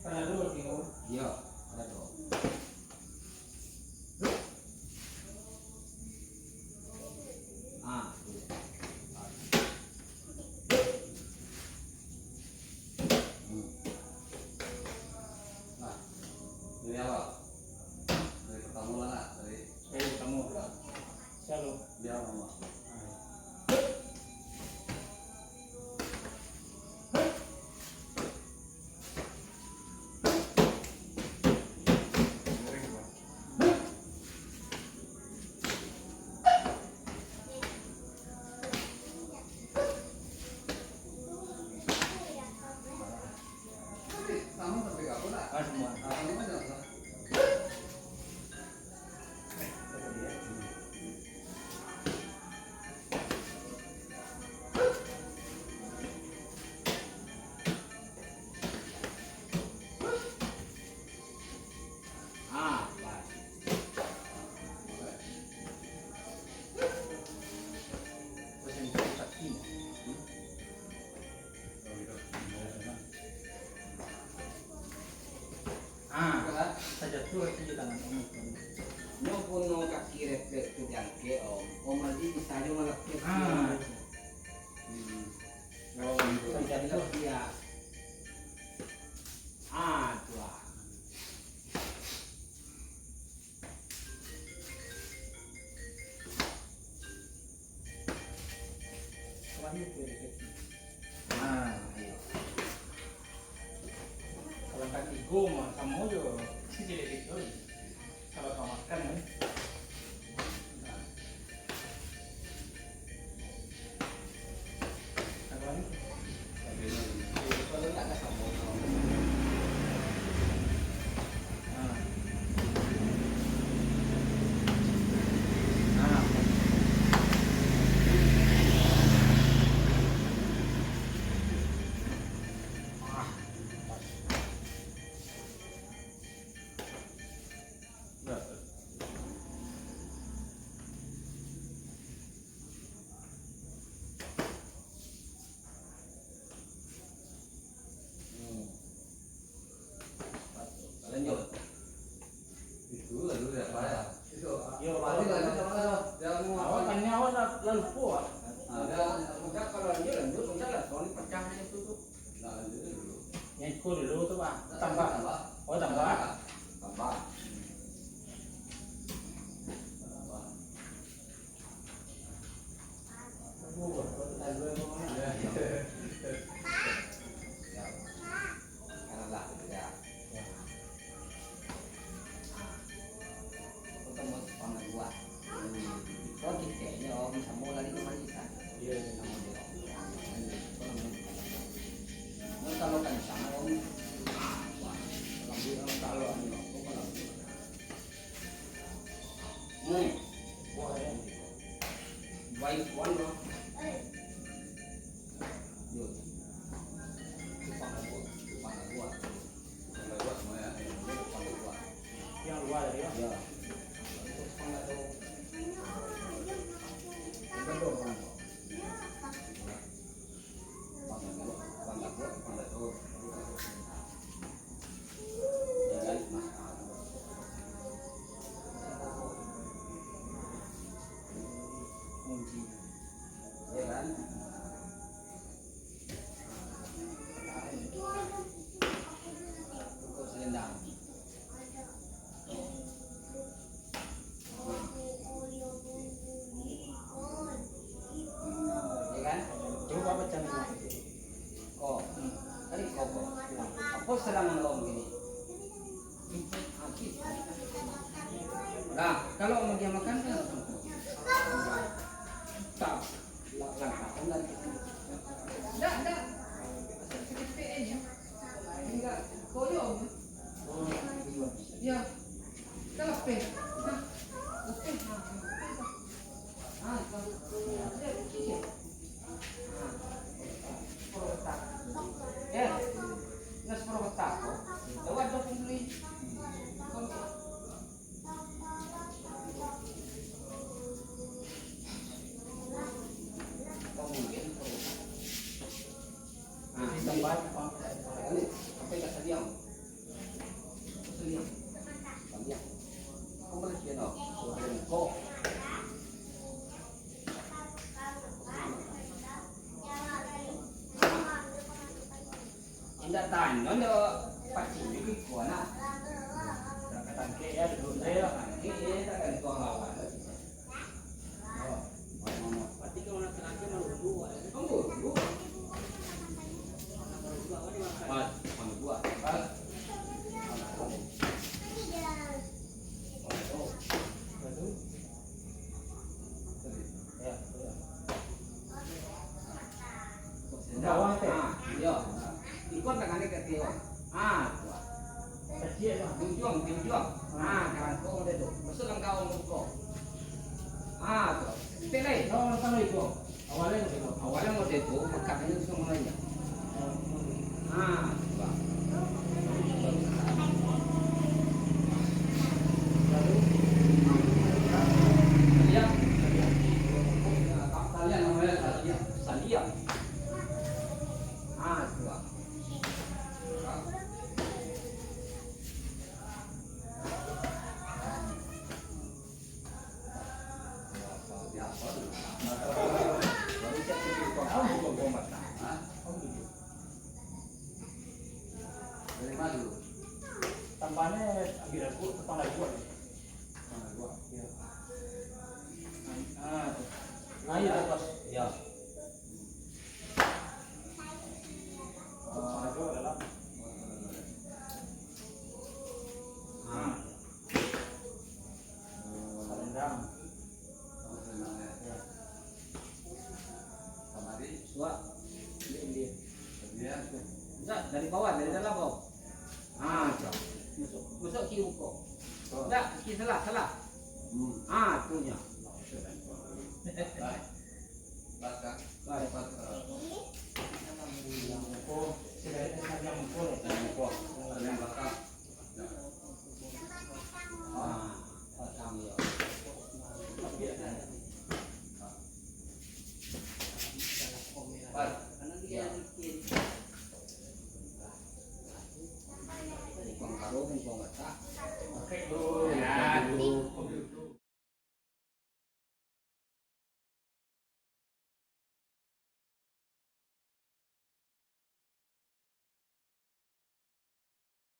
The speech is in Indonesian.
Panadol, Tio. Iya, ada dong. Ah, tuh. Nah, dari awal. Dari pertama lah, dari Kamu. Selalu. dia mama. Kamu tapi aku lah. Semua. Kamu aja lah. Ah, baik. Terus yang rusak ini. Saja tuh itu tangan kamu. No puno kaki refleks ke jangke om lagi bisa aja malah ke kalau itu jadi dia tuh Kawan itu ya dekat. iya. Kalau kaki goma kamu juga sih jadi gitu. Kalau kamu makan kan. Kawan itu. Kalau nggak ada sambal lanjut itu lalu ya pak ya itu pasti lanjut apa yang mau Awak kan nyawa lalu kuat. ada enggak kalau lanjut enggak lah soalnya pecahnya itu tuh nggak lanjut dulu Yang ikut dulu tuh Pak. Tambah. Oh tambah. tambah karena lah gitu ya ketemu pangan gua kalau kayaknya bisa mau lagi kembali kan Iya. kalau kan sama om kalau baik one loh yuk pangan gua semuanya pangan gua Yang luar dari ya. ya pangan dong pangan dong pangan dong jangan mas ya kan cukup selendang ya kan Coba baca nih. kok tadi kok apa serangan om gini nah kalau mau dia makan kan tak langkah enggak enggak sedikit aja enggak koyo Oh, iya. ya kita lepe ya nggak seperti tako lewat dong beli mungkin tàn nó nhờ phát triển cái của nó cái tàn kệ á được thế đó cái ta cần còn là Berarti kalau laki-laki mau berdua ya. không đủ đủ còn dua iya ikut tangannya ke tiwa kecil lah ujung jangan kau udah tuh masuk langkah untuk kau tuh pilih no sama itu awalnya itu awalnya mau itu makanya itu semuanya coba kalian namanya saliang coba dari mana dulu? tambahnya ambil aku tetangga gua Iya. nah iya atas Iya. tetangga gua adalah Palembang Kamari, Dua. ini dia, Enggak, dari bawah, dari dalam kau. coba. Masuk kiri kau. Enggak, kiri salah. Tuhnya. Belakang, Baik. oh saya yang mukul yang belakang. Belakang ya. Karena dia bikin Pangkaro, pangkata. pakai dulu ya